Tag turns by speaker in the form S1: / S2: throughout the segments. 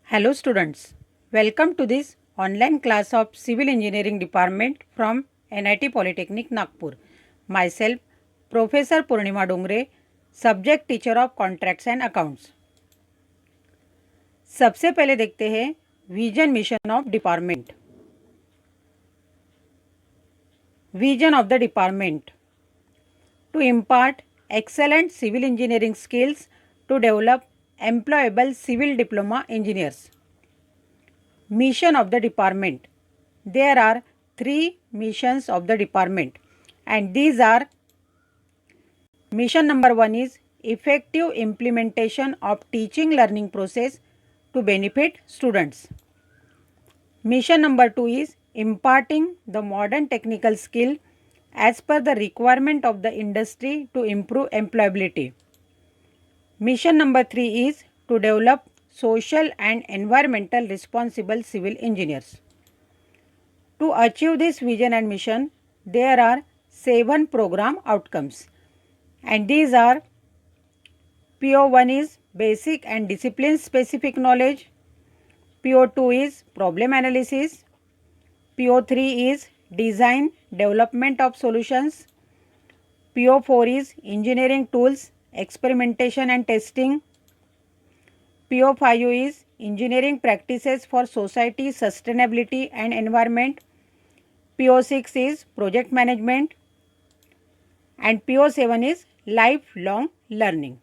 S1: Hello students, welcome to this online class of Civil Engineering Department from NIT Polytechnic Nagpur. Myself Professor Purnima Dongre, Subject Teacher of Contracts and Accounts. सबसे पहले देखते हैं vision mission of department. Vision of the department: to impart excellent civil engineering skills to develop employable civil diploma engineers. Mission of the department: there are 3 missions of the department, and these are: mission number 1 is effective implementation of teaching learning process to benefit students. Mission number 2 is imparting the modern technical skill as per the requirement of the industry to improve employability. Mission number 3 is to develop social and environmental responsible civil engineers. To achieve this vision and mission, there are 7 program outcomes, and these are: PO1 is basic and discipline specific knowledge, PO2 is problem analysis, PO3 is design development of solutions, PO4 is engineering tools experimentation and testing, PO5 is engineering practices for society sustainability and environment, PO6 is project management, and PO7 is lifelong learning.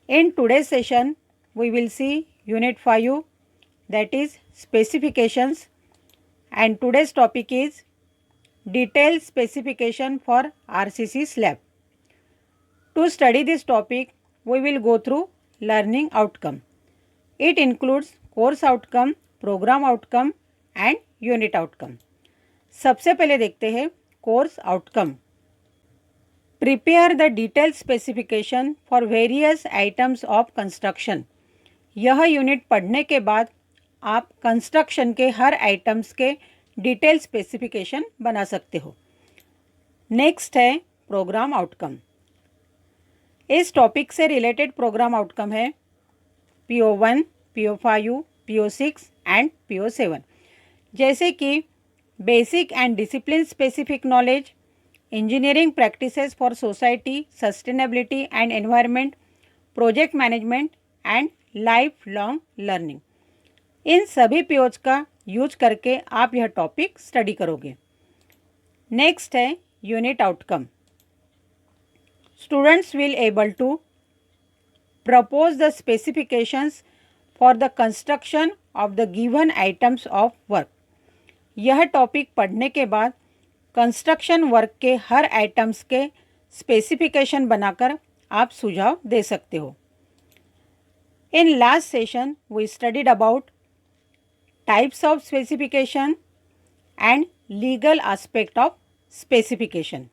S1: In today's session, we will see Unit 5, that is specifications, and today's topic is detailed specification for RCC slab. To study this topic, we will go through learning outcome. It includes course outcome, program outcome and unit outcome. सबसे पहले देखते हैं course outcome. Prepare the detailed specification for various items of construction. यह unit पढ़ने के बाद आप construction के हर आइटम्स के डिटेल स्पेसिफिकेशन बना सकते हो. नेक्स्ट है प्रोग्राम आउटकम. इस टॉपिक से रिलेटेड प्रोग्राम आउटकम है PO1, PO5, PO6 and PO7, जैसे कि basic and discipline specific knowledge, engineering practices for society sustainability and environment, project management and life long learning. इन सभी POs का use करके आप यह टॉपिक स्टडी करोगे. नेक्स्ट है unit outcome. Students will able to propose the specifications for the construction of the given items of work. यह topic पढ़ने के बाद कंस्ट्रक्शन वर्क के हर आइटम्स के स्पेसिफिकेशन बनाकर आप सुझाव दे सकते हो. In last session, we studied about types of specification and legal aspect of specification.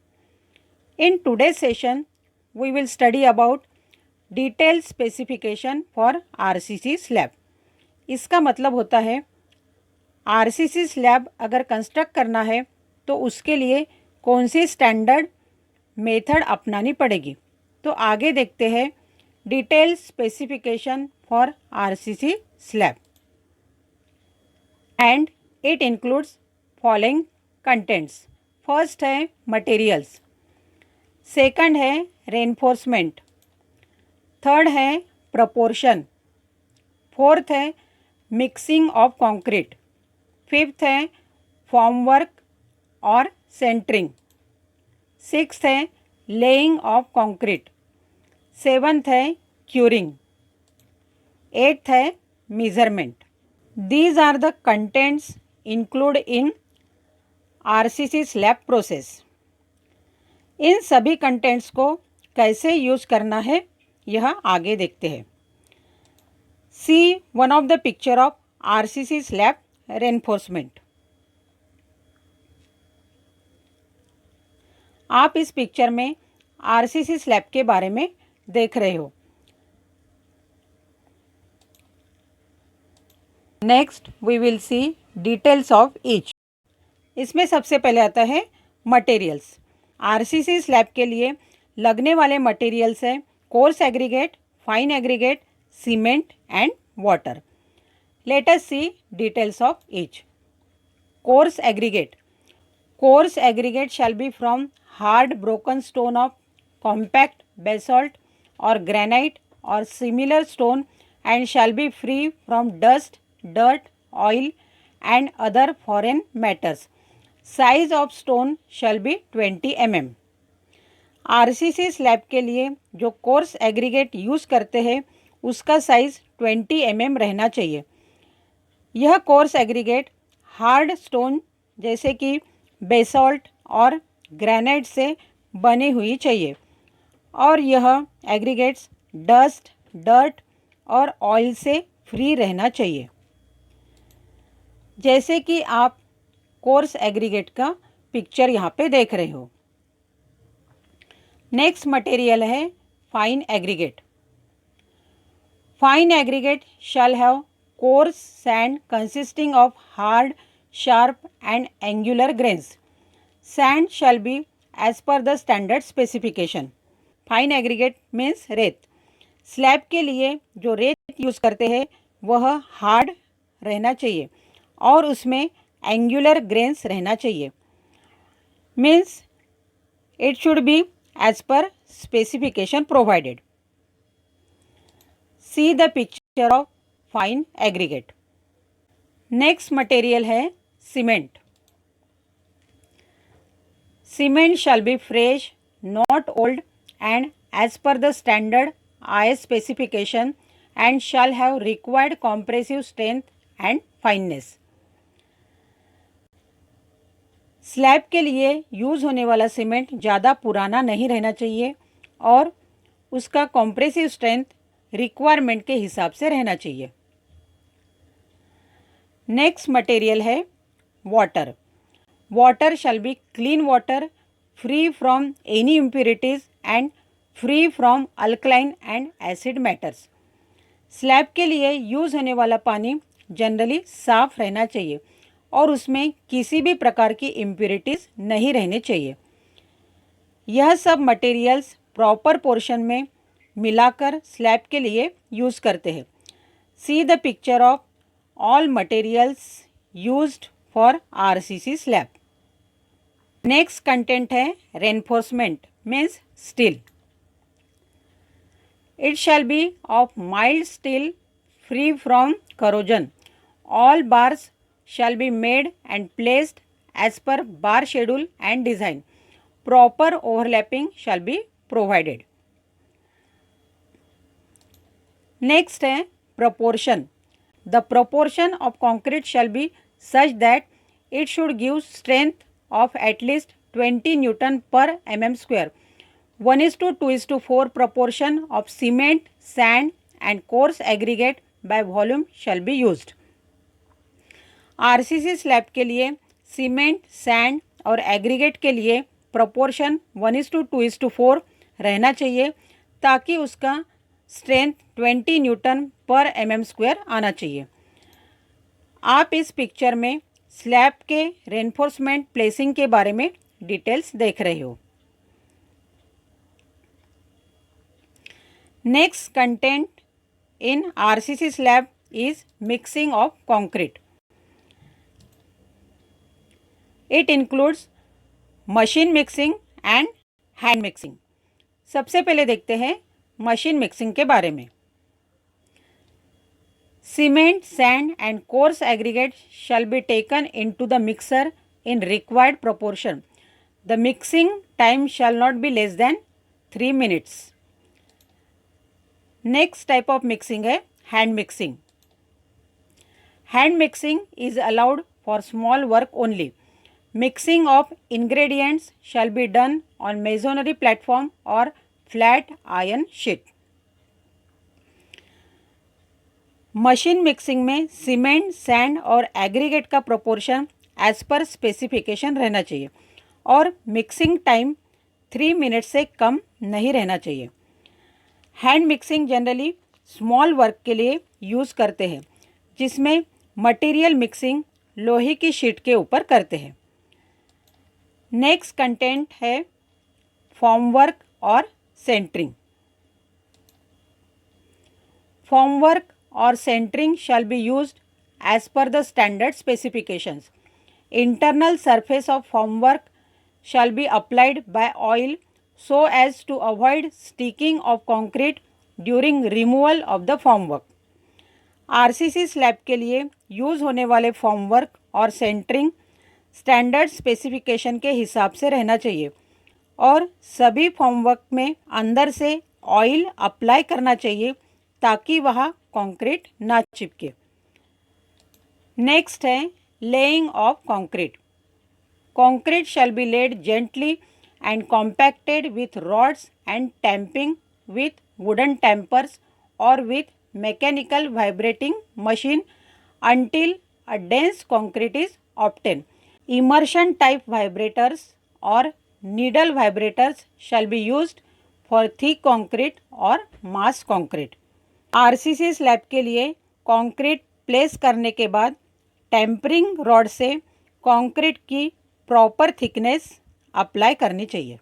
S1: In today's session, we will study about detailed specification for RCC slab. इसका मतलब होता है RCC slab अगर कंस्ट्रक्ट करना है तो उसके लिए कौन सी स्टैंडर्ड मेथड अपनानी पड़ेगी. तो आगे देखते हैं detail specification for RCC slab, and it includes following contents. First है मटेरियल्स, सेकंड है रेनफोर्समेंट, थर्ड है प्रपोर्शन, फोर्थ है मिक्सिंग ऑफ कंक्रीट, फिफ्थ है फॉर्म वर्क और सेंटरिंग, सिक्स्थ है लेइंग ऑफ कंक्रीट, सेवंथ है क्यूरिंग, एट्थ है measurement. These are the contents included in RCC slab process. इन सभी कंटेंट्स को कैसे यूज करना है यह आगे देखते हैं. See one of the picture of RCC slab reinforcement. आप इस पिक्चर में RCC स्लैब के बारे में देख रहे हो. Next we will see details of each. इसमें सबसे पहले आता है मटेरियल्स. RCC स्लैब के लिए लगने वाले मटेरियल्स हैं coarse aggregate, fine aggregate, cement and water. Let us see details of each. Coarse aggregate. Coarse aggregate shall be from hard broken stone of compact basalt or granite or similar stone and shall be free from dust, dirt, oil and other foreign matters. Size of stone shall be 20 mm. RCC slab के लिए जो coarse aggregate use करते हैं उसका size 20 mm रहना चाहिए। यह coarse aggregate hard stone जैसे कि बेसॉल्ट और ग्रेनाइट से बनी हुई चाहिए और यह एग्रीगेट्स डस्ट, डर्ट और ऑयल से फ्री रहना चाहिए। जैसे कि आप कोर्स एग्रीगेट का पिक्चर यहाँ पे देख रहे हो। नेक्स्ट मटेरियल है fine aggregate. Fine aggregate shall have coarse sand consisting of hard, sharp and angular grains. Sand shall be as per the standard specification. Fine aggregate means रेत। Slab के लिए जो रेत यूज़ करते हैं वह हार्ड रहना चाहिए और उसमें एंगुलर ग्रेन्स रहना चाहिए। Means it should be as per specification provided. See the picture of fine aggregate. Next material है cement. Cement shall be fresh, not old and as per the standard IS specification and shall have required compressive strength and fineness. Slab के लिए use होने वाला cement ज़्यादा पुराना नहीं रहना चाहिए और उसका कॉम्प्रेसिव स्ट्रेंथ रिक्वायरमेंट के हिसाब से रहना चाहिए। नेक्स्ट मटेरियल है water. Water shall be clean water, free from any impurities and free from alkaline and acid matters. Slab के लिए यूज़ होने वाला पानी जनरली साफ़ रहना चाहिए और उसमें किसी भी प्रकार की इम्प्योरिटीज़ नहीं रहनी चाहिए। यह सब मटेरियल्स प्रॉपर पोर्शन में मिलाकर स्लैब के लिए यूज़ करते हैं। सी the picture of all materials used for RCC slab. Next content है reinforcement means steel. It shall be of mild steel free from corrosion. All bars shall be made and placed as per bar schedule and design. Proper overlapping shall be provided. Next है proportion. The proportion of concrete shall be such that it should give strength of at least 20 Newton per mm square. 1:2:4 proportion of cement, sand and coarse aggregate by volume shall be used. RCC slab के लिए cement, sand और aggregate के लिए proportion 1:2:4 रहना चाहिए ताकि उसका strength 20 Newton पर mm स्क्वायर आना चाहिए। आप इस पिक्चर में स्लैब के रेनफोर्समेंट प्लेसिंग के बारे में डिटेल्स देख रहे हो। Next content in RCC slab is mixing of concrete. It includes machine mixing and hand mixing. सबसे पहले देखते हैं मशीन मिक्सिंग के बारे में। Cement, sand and coarse aggregate shall be taken into the mixer in required proportion. The mixing time shall not be less than 3 minutes. Next type of mixing है hand mixing. Hand mixing is allowed for small work only. Mixing of ingredients shall be done on masonry platform or flat iron sheet. Machine mixing में cement, sand और aggregate का proportion as per specification रहना चाहिए और mixing time 3 minute से कम नहीं रहना चाहिए। Hand mixing generally small work के लिए यूज़ करते हैं जिसमें मटेरियल मिक्सिंग लोहे की शीट के ऊपर करते हैं। नेक्स्ट कंटेंट है फॉर्म वर्क और centering. Form work or centering shall be used as per the standard specifications. Internal surface of formwork shall be applied by oil so as to avoid sticking of concrete during removal of the formwork. RCC slab के लिए use होने वाले formwork और centering standard specification के हिसाब से रहना चाहिए और सभी फॉर्मवर्क में अंदर से ऑयल अप्लाई करना चाहिए ताकि वह कंक्रीट ना चिपके। नेक्स्ट है laying of concrete. Concrete shall be laid gently and compacted with rods and tamping with wooden tampers और with mechanical vibrating machine until a dense concrete is obtained. Immersion type vibrators or needle vibrators shall be used for thick concrete or mass concrete. RCC slab के लिए concrete place करने के बाद tampering rod से concrete की proper thickness apply करनी चाहिए।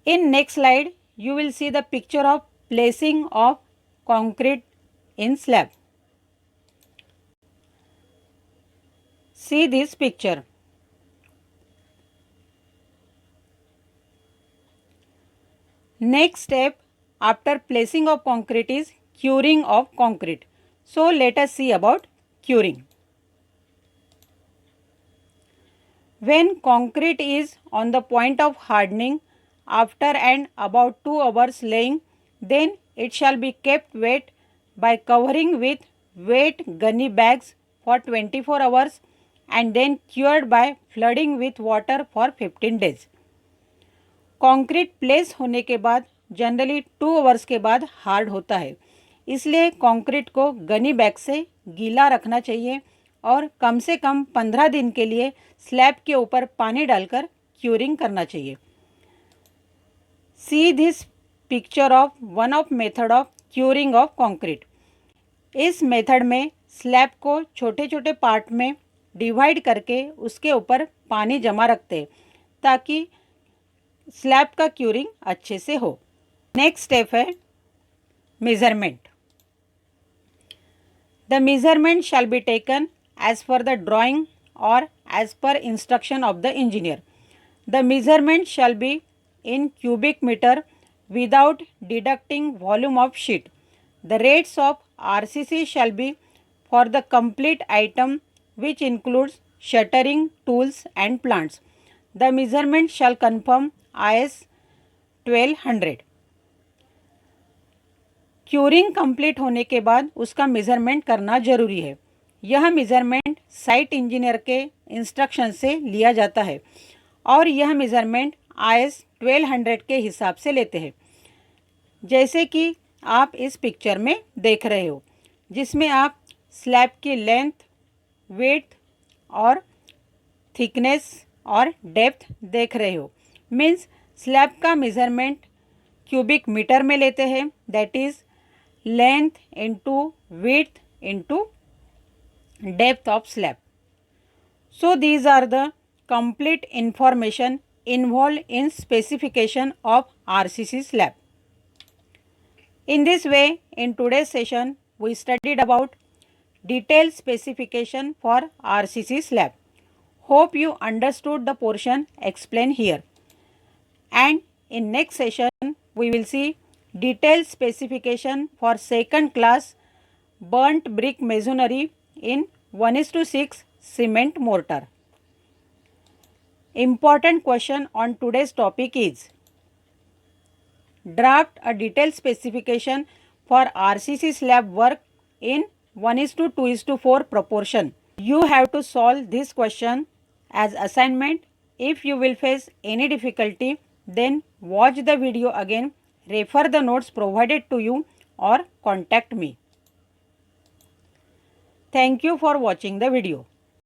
S1: In next slide you will see the picture of placing of concrete in slab. See this picture. Next step after placing of concrete is curing of concrete. So let us see about curing. When concrete is on the point of hardening after and about 2 hours laying, then it shall be kept wet by covering with wet gunny bags for 24 hours and then cured by flooding with water for 15 days. Concrete place होने के बाद generally 2 hours के बाद hard होता है, इसलिए concrete को gunny bag से गीला रखना चाहिए और कम से कम 15 दिन के लिए स्लैब के ऊपर पानी डालकर क्यूरिंग करना चाहिए। See this picture of one of method of curing of concrete. इस मेथड में स्लैब को छोटे छोटे पार्ट में डिवाइड करके उसके ऊपर पानी जमा रखते हैं ताकि स्लैब का क्यूरिंग अच्छे से हो। नेक्स्ट स्टेप है measurement. The measurement shall be taken as per the drawing और as per instruction of the engineer. The measurement shall be in cubic meter without deducting volume of sheet. The rates of RCC shall be for the complete item which includes shuttering, tools and plants. The measurement shall confirm IS 1200. Curing complete होने के बाद उसका measurement करना जरूरी है। यह measurement site engineer के instruction से लिया जाता है और यह मेजरमेंट IS 1200 के हिसाब से लेते हैं, जैसे कि आप इस पिक्चर में देख रहे हो, जिसमें आप स्लैब की लेंथ, विड्थ और थिकनेस और डेप्थ देख रहे हो। मीन्स स्लैब का मेजरमेंट क्यूबिक मीटर में लेते हैं, that is length into width into depth of slab. So these are the complete information involved in specification of RCC slab. In this way, in today's session, we studied about detailed specification for RCC slab. Hope you understood the portion explained here. And in next session, we will see detailed specification for second class burnt brick masonry in 1:6 cement mortar. Important question on today's topic is draft a detailed specification for RCC slab work in 1:2:4 proportion. You have to solve this question as assignment. If you will face any difficulty, then watch the video again, refer the notes provided to you or contact me. Thank you for watching the video.